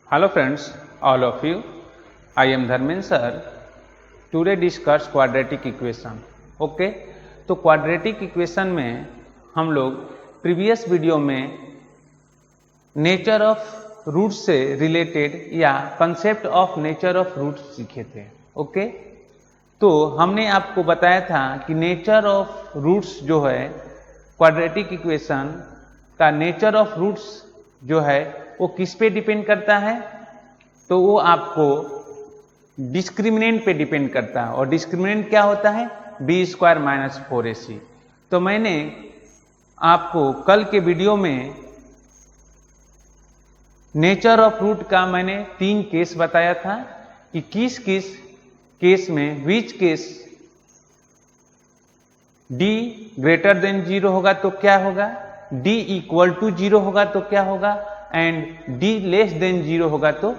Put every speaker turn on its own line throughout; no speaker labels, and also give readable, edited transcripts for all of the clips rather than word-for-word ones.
Hello friends, all of you. I am Dharmen sir. Today discuss quadratic equation. Okay तो quadratic equation में हम लोग previous video में nature of root से related या concept of nature of root सीखे थे। ओके तो हमने आपको बताया था कि नेचर ऑफ रूट्स जो है क्वाड्रेटिक इक्वेशन का नेचर ऑफ रूट्स जो है वो किस पे डिपेंड करता है, तो वो आपको डिस्क्रिमिनेंट पे डिपेंड करता है। और डिस्क्रिमिनेंट क्या होता है? B square minus 4ac। तो मैंने आपको कल के वीडियो में नेचर ऑफ रूट का मैंने 3 केस बताया था कि किस किस केस में which case d greater than 0 होगा तो क्या होगा, d इक्वल टू 0 होगा तो क्या होगा, एंड d लेस देन 0 होगा तो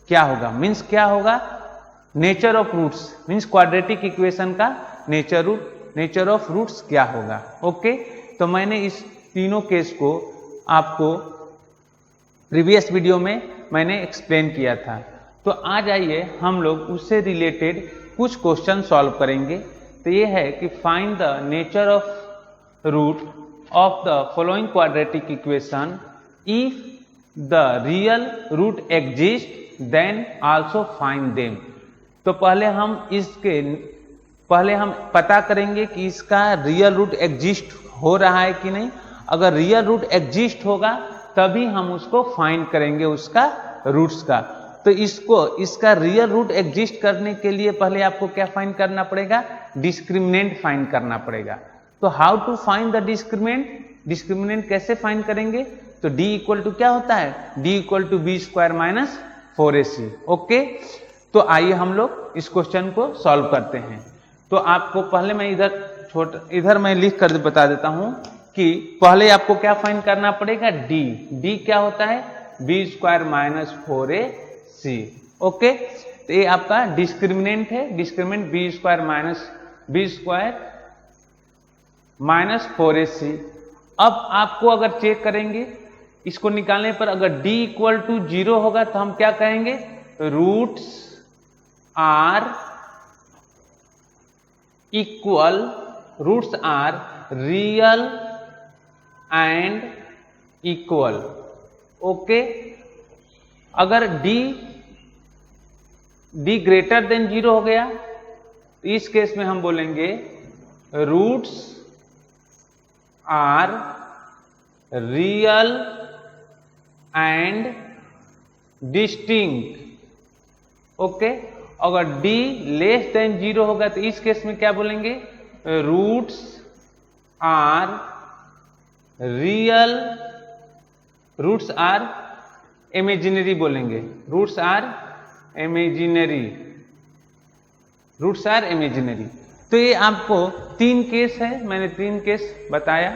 क्या होगा। मीन्स क्या होगा, nature of roots means quadratic equation का नेचर ऑफ रूट्स क्या होगा। ओके तो मैंने इस तीनों केस को आपको प्रीवियस वीडियो में मैंने एक्सप्लेन किया था। तो आज आइए हम लोग उससे रिलेटेड कुछ क्वेश्चन सॉल्व करेंगे। तो ये है कि find the nature of root of the following quadratic equation if the real root exist then also find them. तो पहले हम पता करेंगे कि इसका रियल रूट एग्जिस्ट हो रहा है कि नहीं। अगर रियल रूट एग्जिस्ट होगा तभी हम उसको फाइंड करेंगे उसका रूट्स का। तो इसका रियल रूट एग्जिस्ट करने के लिए पहले आपको क्या फाइंड करना पड़ेगा, डिस्क्रिमिनेंट फाइंड करना पड़ेगा। तो how to find the discriminant कैसे फाइंड करेंगे, तो d इक्वल टू क्या होता है, d equal to B square minus 4ac। Okay तो आइए हम लोग इस क्वेश्चन को सॉल्व करते हैं। तो आपको पहले मैं इधर मैं लिख कर बता देता हूं कि पहले आपको क्या फाइंड करना पड़ेगा, d क्या होता है, B square minus 4ac। Okay तो ये आपका डिस्क्रिमिनेंट है, discriminant B square minus 4ac। अब आपको अगर चेक करेंगे इसको निकालने पर, अगर d इक्वल टू 0 होगा तो हम क्या कहेंगे, roots are real and equal. Okay अगर d ग्रेटर देन 0 हो गया तो इस केस में हम बोलेंगे roots are real and distinct. Okay अगर d लेस देन 0 होगा तो इस केस में क्या बोलेंगे, रूट्स आर इमेजिनरी बोलेंगे, रूट्स आर इमेजिनरी। तो ये आपको 3 केस है, मैंने 3 केस बताया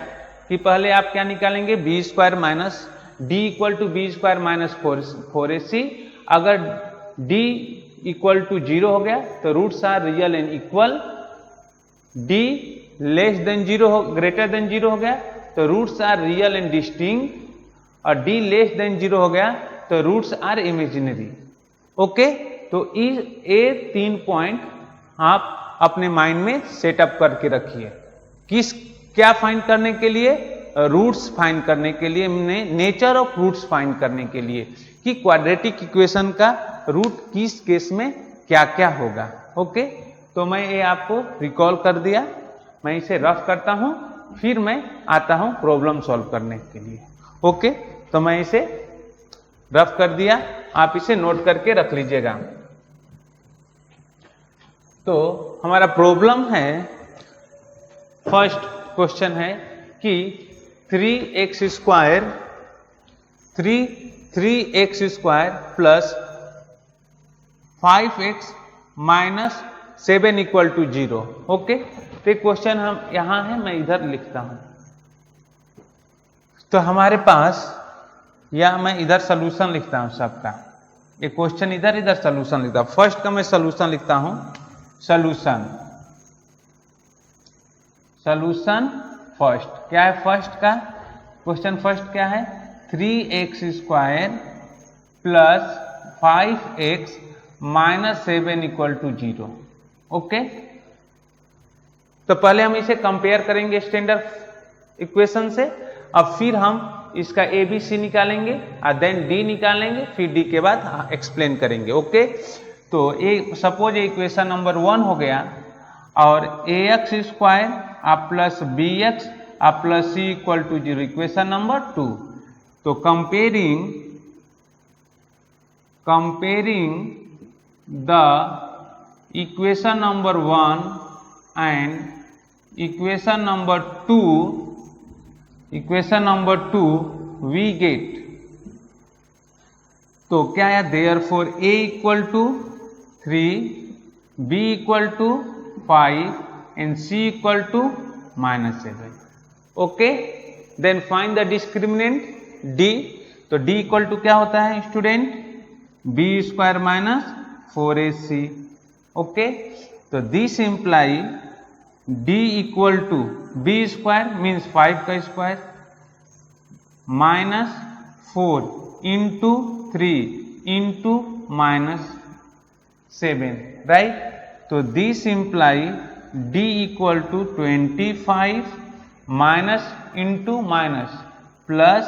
कि पहले आप क्या निकालेंगे, B square minus d equal to B square minus 4ac। अगर d इक्वल टू 0 हो गया तो roots are real and equal, d less than 0 हो ग्रेटर देन 0 हो गया तो roots are real and distinct, और d लेस देन 0 हो गया तो रूट्स आर इमेजिनरी। ओके तो ये 3 पॉइंट आप अपने माइंड में सेटअप करके रखिए। क्या फाइंड करने के लिए, रूट्स फाइंड करने के लिए, नेचर ऑफ रूट्स फाइंड करने के लिए कि क्वाड्रेटिक इक्वेशन का रूट किस केस में क्या क्या होगा। ओके तो मैं ये आपको रिकॉल कर दिया, मैं इसे रफ करता हूं फिर मैं आता हूं प्रॉब्लम सॉल्व करने के लिए। ओके तो मैं इसे रफ कर दिया, आप इसे नोट करके रख लीजिएगा। तो हमारा प्रॉब्लम है, फर्स्ट क्वेश्चन है कि 3x square plus 5x minus 7 equal to 0। Okay तो क्वेश्चन हम यहां है, मैं इधर लिखता हूं। तो हमारे पास, या मैं इधर सोल्यूशन लिखता हूं सबका, ये क्वेश्चन इधर सोल्यूशन लिखता हूं। फर्स्ट का मैं सोल्यूशन लिखता हूं, सोल्यूशन फर्स्ट क्या है, फर्स्ट का क्वेश्चन फर्स्ट क्या है, 3x square plus 5x minus 7 equal to 0। Okay, तो पहले हम इसे कंपेयर करेंगे स्टैंडर्ड इक्वेशन से, अब फिर हम इसका ABC निकालेंगे और देन D निकालेंगे, फिर D के बाद एक्सप्लेन करेंगे। ओके, तो सपोज इक्वेशन नंबर 1 हो गया और ax square plus bx plus c equal to 0 equation number 2। तो comparing the equation number 1 and equation number 2 we get, तो क्या है, therefore a equal to 3, b equal to 5 and c equal to -7। Okay, then find the discriminant d। तो d equal to क्या होता है student, b square minus 4ac। Okay, तो this imply d equal to b square means 5 का square minus 4 into 3 into -7, right. तो this imply d equal to 25 minus into minus plus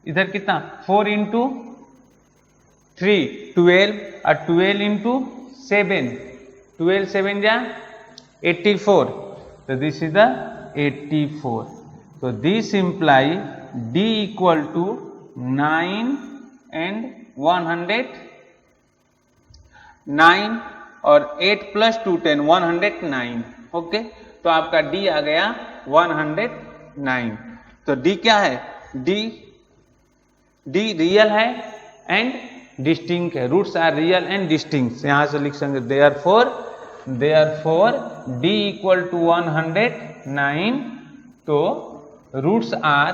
इधर कितना 4 into 3 12 और 12 into 7, 12 7 जा 84, तो दिस इज द 84। तो this imply d equal to 9 and 109 और 8 plus 2 10 109। Okay, तो आपका d आ गया 109। तो d क्या है, d रियल है एंड डिस्टिंक्ट है, roots are real and distinct. यहां से लिख सकते देयरफॉर d इक्वल टू 109। तो रूट्स आर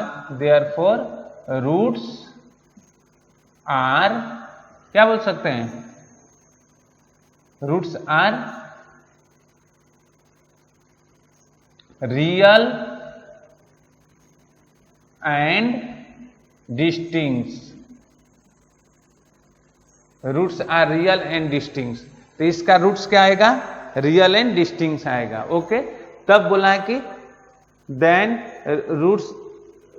क्या बोल सकते हैं, roots are real and distinct. Roots are real and distinct, तो इसका रूट्स क्या आएगा, रियल एंड डिस्टिंक्ट आएगा। ओके, तब बोला है कि then roots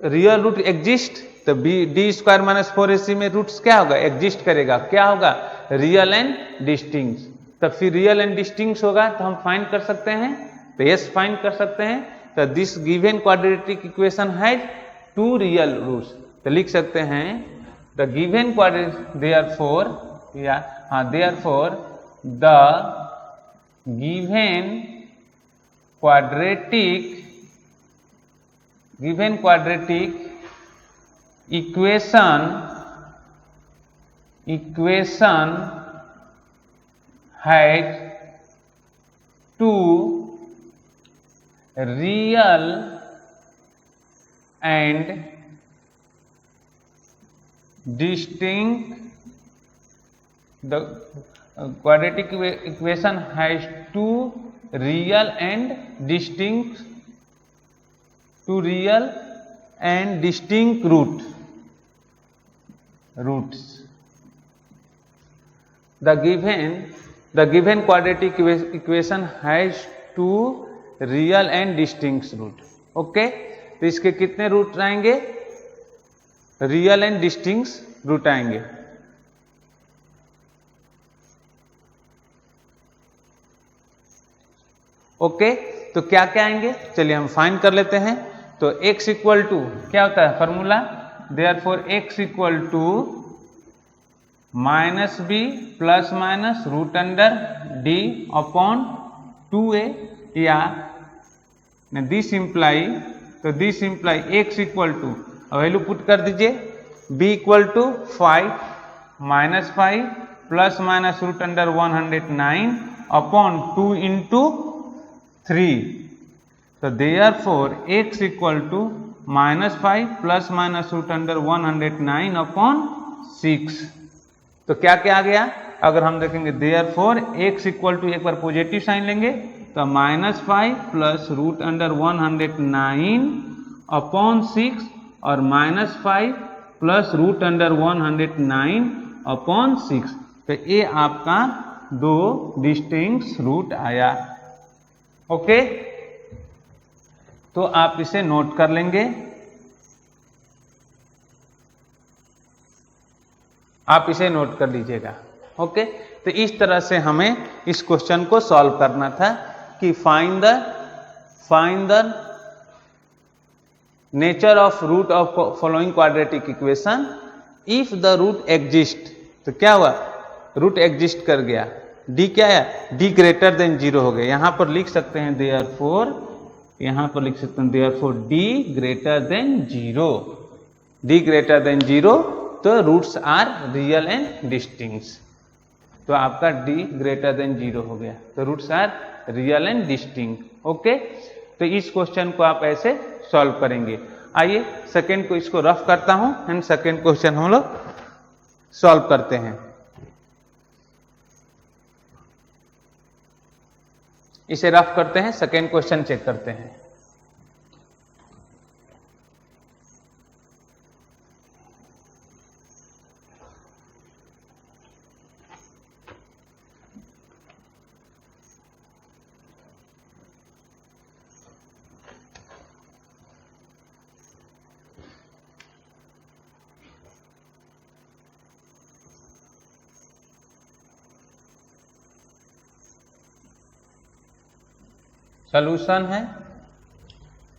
real root exist, तो d स्क्वायर माइनस 4ac में रूट्स क्या होगा, एग्जिस्ट करेगा, क्या होगा, रियल एंड डिस्टिंक्ट। तब फिर रियल एंड डिस्टिंक्ट होगा तो हम फाइंड कर सकते हैं, तो यस फाइंड कर सकते हैं। तो this given quadratic equation has 2 real roots, तो लिख सकते हैं the given quadratic therefore the given quadratic equation has 2 real and distinct. The quadratic equation has 2 real and distinct roots. The given quadratic equation has 2 real and distinct root. Okay, तो इसके कितने root आएंगे, real and distinct root आएंगे। Okay, तो क्या क्या आएंगे, चलिए हम फाइंड कर लेते हैं। तो x इक्वल टू क्या होता है formula, therefore x equal to minus b plus minus root under d upon 2a, या दिस इम्प्लाई, तो this imply x equal to, value put कर दीजिए, b equal to 5 minus 5 plus minus root under 109 upon 2 into 3। तो therefore x equal to -5 plus minus root under 109 upon 6। तो क्या क्या आ गया, अगर हम देखेंगे देयरफॉर x इक्वल टू, एक बार पॉजिटिव साइन लेंगे तो -5 प्लस रूट अंडर 109 अपॉन 6 और -5 प्लस रूट अंडर 109 अपॉन 6। तो ये आपका 2 डिस्टिंक्ट रूट आया। ओके, तो आप इसे नोट कर लेंगे। आप इसे नोट कर लीजिएगा। ओके, तो इस तरह से हमें इस क्वेश्चन को सॉल्व करना था कि find the nature of root of following quadratic equation if the root exist. तो क्या हुआ, रूट एग्जिस्ट कर गया, डी क्या है, डी ग्रेटर देन 0 हो गया। यहां पर लिख सकते हैं देयरफॉर, यहां पर लिख सकते हैं therefore D greater than 0, D greater than 0, तो roots are real and distinct. तो आपका डी ग्रेटर देन 0 हो गया, तो roots are real and distinct. Okay, तो इस क्वेश्चन को आप ऐसे सॉल्व करेंगे। आइए सेकेंड को इसको रफ करता हूं एंड सेकेंड क्वेश्चन हम लोग सॉल्व करते हैं। इसे रफ करते हैं, सेकेंड क्वेश्चन चेक करते हैं। सॉल्यूशन है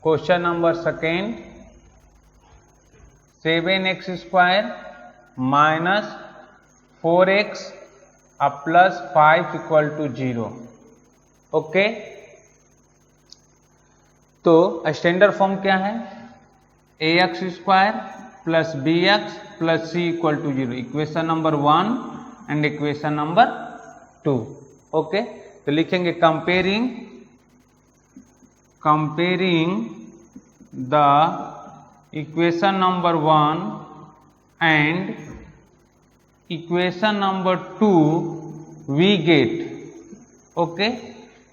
question number second, 7x² minus 4x plus 5 equal to 0। Okay, तो स्टैंडर्ड फॉर्म क्या है, ax² plus bx plus c equal to 0, equation number 1 and equation number 2। Okay, तो लिखेंगे comparing the equation number 1 and equation number 2 we get। okay,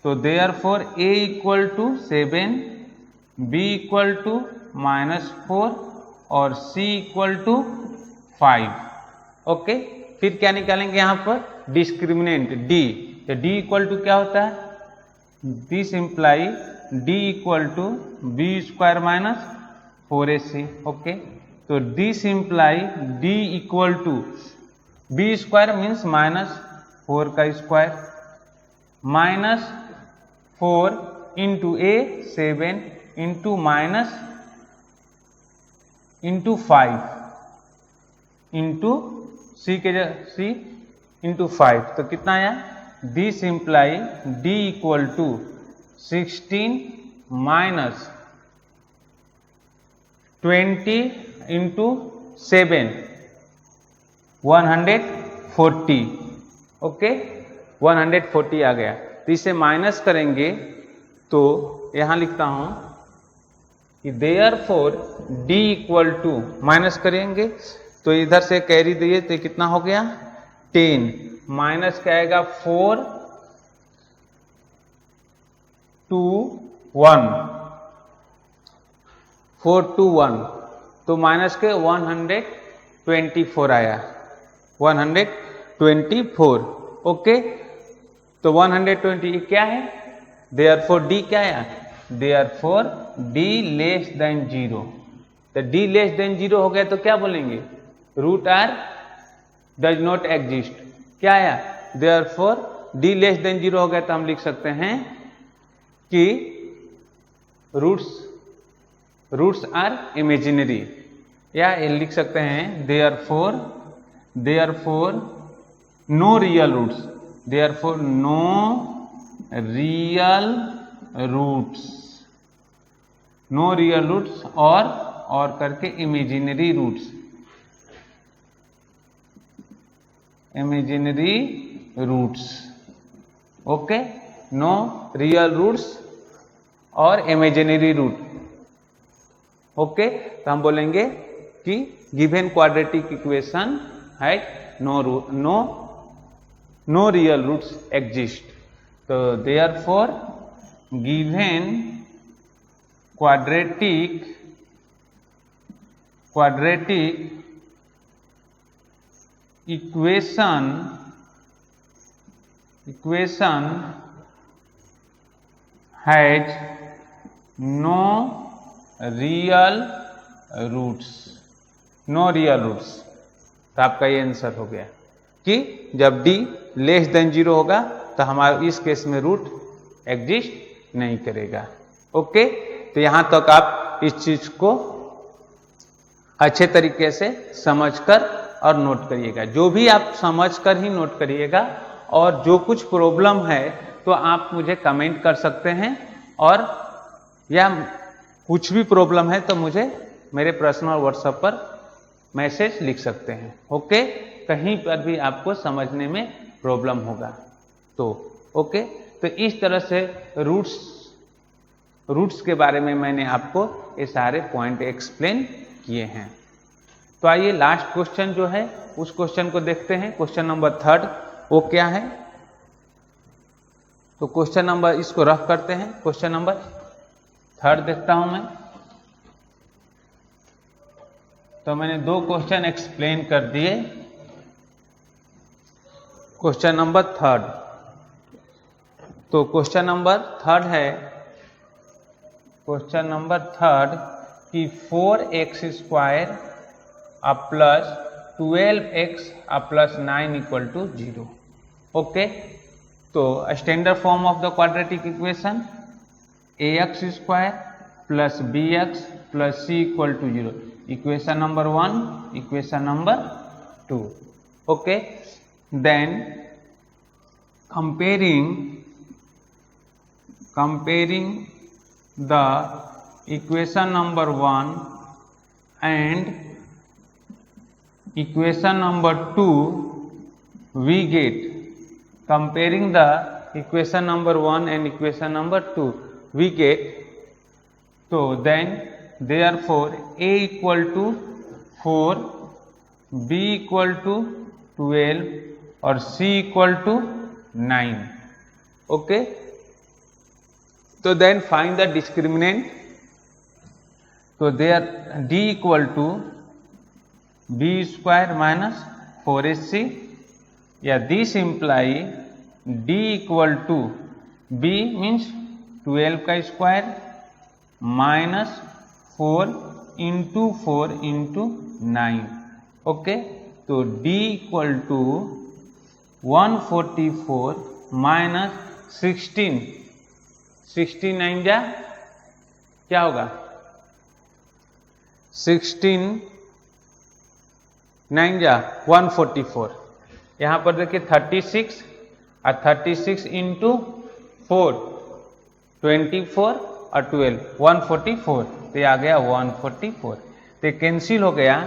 तो therefore a equal to 7, b equal to -4 और c equal to 5। Okay, फिर क्या निकालेंगे यहां पर, discriminant d। तो d इक्वल टू क्या होता है, this imply d equal to b² minus 4ac। Okay, तो this imply d equal to b² means -4 का square minus 4 into a 7 into minus into 5 into c के c इंटू 5, तो कितना आया, this imply d equal to 16 minus 20 into 7 140। Okay, 140 आ गया। तो इसे माइनस करेंगे तो यहां लिखता हूं कि देयरफॉर d इक्वल टू, माइनस करेंगे तो इधर से कैरी दिए तो कितना हो गया 10, माइनस क्या आएगा 4 2 1, 4 2 1, तो माइनस के 124 आया, 124। ओके, तो 120 क्या है, देयरफॉर d क्या है, देयरफॉर d लेस देन 0। तो d लेस देन 0 हो गया तो क्या बोलेंगे, root are does not exist. क्या आया, देयरफॉर d लेस देन 0 हो गया तो हम लिख सकते हैं कि रूट्स आर इमेजिनरी, या ये लिख सकते हैं therefore no real roots, therefore no real roots, no real roots और करके imaginary roots, imaginary roots. Okay, no real roots और इमेजिनरी रूट। ओके, तो हम बोलेंगे कि गिवन क्वाड्रेटिक इक्वेशन है नो रियल रूट्स एग्जिस्ट। तो therefore given quadratic equation has no real roots, no real roots. तो आपका ये आंसर हो गया कि जब d लेस देन 0 होगा तो हमारा इस केस में रूट एग्जिस्ट नहीं करेगा। ओके, तो यहां तक आप इस चीज को अच्छे तरीके से समझकर और नोट करिएगा। जो भी आप समझकर ही नोट करिएगा, और जो कुछ प्रॉब्लम है तो आप मुझे कमेंट कर सकते हैं, और या कुछ भी प्रॉब्लम है तो मुझे मेरे पर्सनल व्हाट्सएप पर मैसेज लिख सकते हैं। ओके, कहीं पर भी आपको समझने में प्रॉब्लम होगा तो ओके। तो इस तरह से रूट्स के बारे में मैंने आपको ये सारे पॉइंट एक्सप्लेन किए हैं। तो आइए लास्ट क्वेश्चन जो है उस क्वेश्चन को देखते हैं। क्वेश्चन नंबर 3 वो क्या है? तो क्वेश्चन नंबर इसको रफ करते हैं। क्वेश्चन नंबर 3 देखता हूं मैं। तो मैंने 2 क्वेश्चन एक्सप्लेन कर दिए। क्वेश्चन नंबर 3, तो क्वेश्चन नंबर 3 है, क्वेश्चन नंबर 3 कि 4x² plus 12x plus 9 equal to 0। Okay, तो standard form of the quadratic equation ax² plus bx plus c equal to 0। Equation number 1, equation number 2। Okay, then comparing the equation number 1 and equation number 2, we get, comparing the equation number 1 and equation number 2, we get, so then therefore a equal to 4, b equal to 12 और c equal to 9। Okay, तो then find the discriminant. तो there d equal to b² minus 4ac, या this imply d equal to b means 12 का square minus 4 into 4 into 9। Okay, तो d equal to 144 minus 16 जा क्या होगा? 16 9 जा 144। यहां पर देखिए 36 और 36 इंटू 4 24 और 12 144, तो ये आ गया 144। तो कैंसिल हो गया,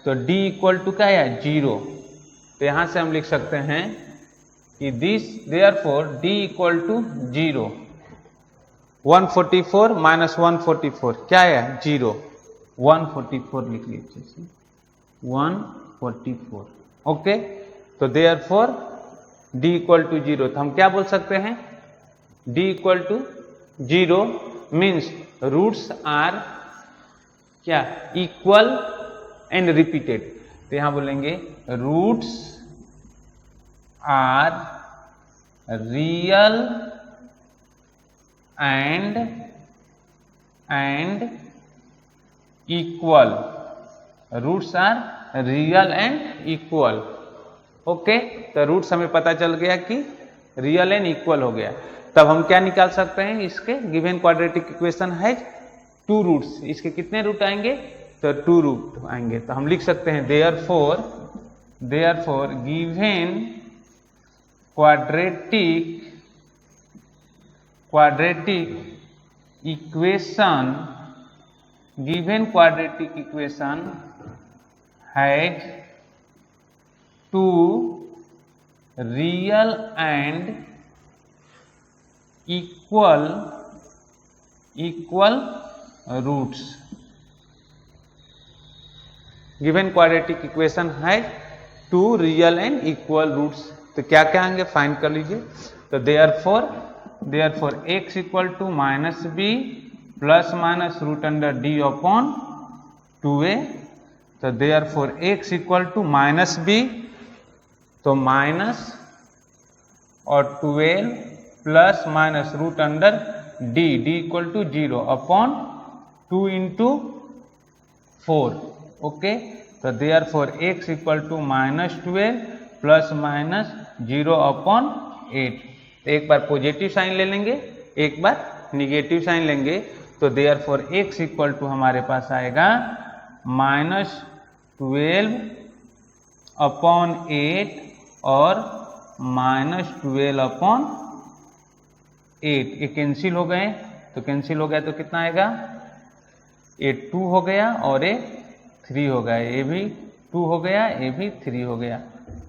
तो d इक्वल टू क्या है? 0। तो यहां से हम लिख सकते हैं कि this therefore d equal to 0। 144 minus 144 क्या है? 0। 144 लिख लीजिए, 144। ओके, तो देयरफॉर d इक्वल टू 0। तो हम क्या बोल सकते हैं? d equal to 0 means roots are क्या? Equal and repeated. तो यहां बोलेंगे roots are real and equal. Roots are real and equal. Okay, तो रूट्स हमें पता चल गया कि रियल एंड इक्वल हो गया। तब हम क्या निकाल सकते हैं? इसके गिवन क्वाड्रेटिक इक्वेशन है 2 रूट्स। इसके कितने रूट आएंगे? तो 2 रूट आएंगे। तो हम लिख सकते हैं therefore given quadratic equation has 2 real and equal roots. Given quadratic equation है 2 रियल एंड इक्वल रूट्स। तो क्या क्या आएंगे? फाइंड कर लीजिए। तो therefore x equal to minus b plus minus root under d upon 2a। तो therefore x equal to minus b तो माइनस और 12 plus minus root under d equal to 0 upon 2 into 4। Okay, तो therefore x equal to -12 plus minus 0 upon 8। तो एक बार positive sign ले लेंगे, एक बार negative sign लेंगे, तो देयरफॉर x इक्वल टू हमारे पास आएगा -12 अपॉन 8 और -12 अपॉन 8। ये कैंसिल हो गए, तो कैंसिल हो गया तो कितना आएगा, ये 2 हो गया और ये 3 हो गया, ये भी 2 हो गया, ये भी 3 हो गया।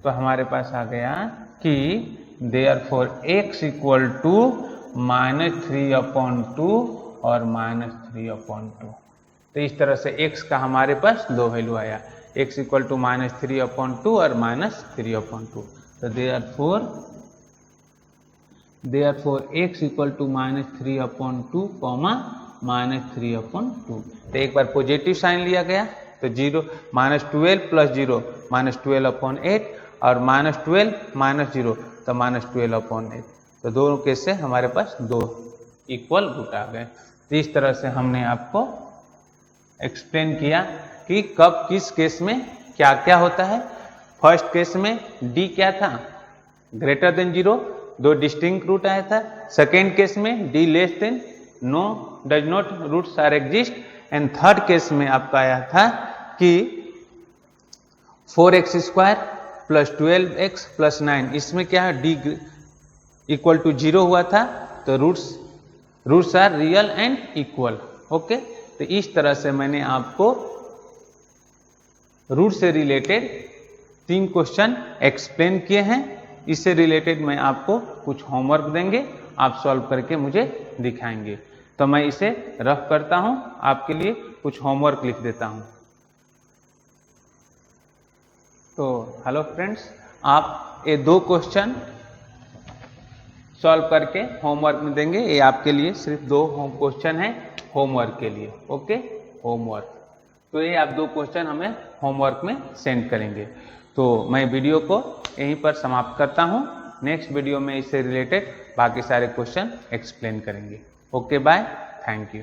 तो हमारे पास आ गया कि देयरफॉर x इक्वल टू -3/2 और -3/2। तो इस तरह से x का हमारे पास दो वैल्यू आया, x इक्वल टू -3/2 और -3/2। तो देयरफॉर x इक्वल टू -3/2 -3/2। तो एक बार पॉजिटिव साइन लिया गया, तो 0 -12 प्लस 0 -12/8 और -12 -0 तो -12/8। तो दोनों केस से हमारे पास दो इक्वल रूट आ गए। तो इस तरह से हमने आपको एक्सप्लेन किया कि कब किस केस में क्या क्या होता है। फर्स्ट केस में d क्या था, ग्रेटर देन 0, दो डिस्टिंक्ट रूट आया था। सेकेंड केस में d less than, no does not roots are exist. And third case में आपका आया था कि 4x² प्लस 12x प्लस 9, इसमें क्या है, d इक्वल टू 0 हुआ था, तो roots are real and equal. Okay, तो इस तरह से मैंने आपको रूट से रिलेटेड 3 क्वेश्चन एक्सप्लेन किए हैं। इससे रिलेटेड मैं आपको कुछ होमवर्क देंगे, आप सॉल्व करके मुझे दिखाएंगे। तो मैं इसे रफ करता हूं, आपके लिए कुछ होमवर्क लिख देता हूं। तो हेलो फ्रेंड्स, आप ये 2 क्वेश्चन सॉल्व करके होमवर्क में देंगे। ये आपके लिए सिर्फ 2 क्वेश्चन हैं होमवर्क के लिए। Okay, homework. तो ये आप 2 क्वेश्चन हमें होमवर्क में सेंड करेंगे। तो मैं वीडियो को यहीं पर समाप्त करता हूं। नेक्स्ट वीडियो में इससे रिलेटेड बाकी सारे क्वेश्चन एक्सप्लेन करेंगे। Okay, bye, thank you.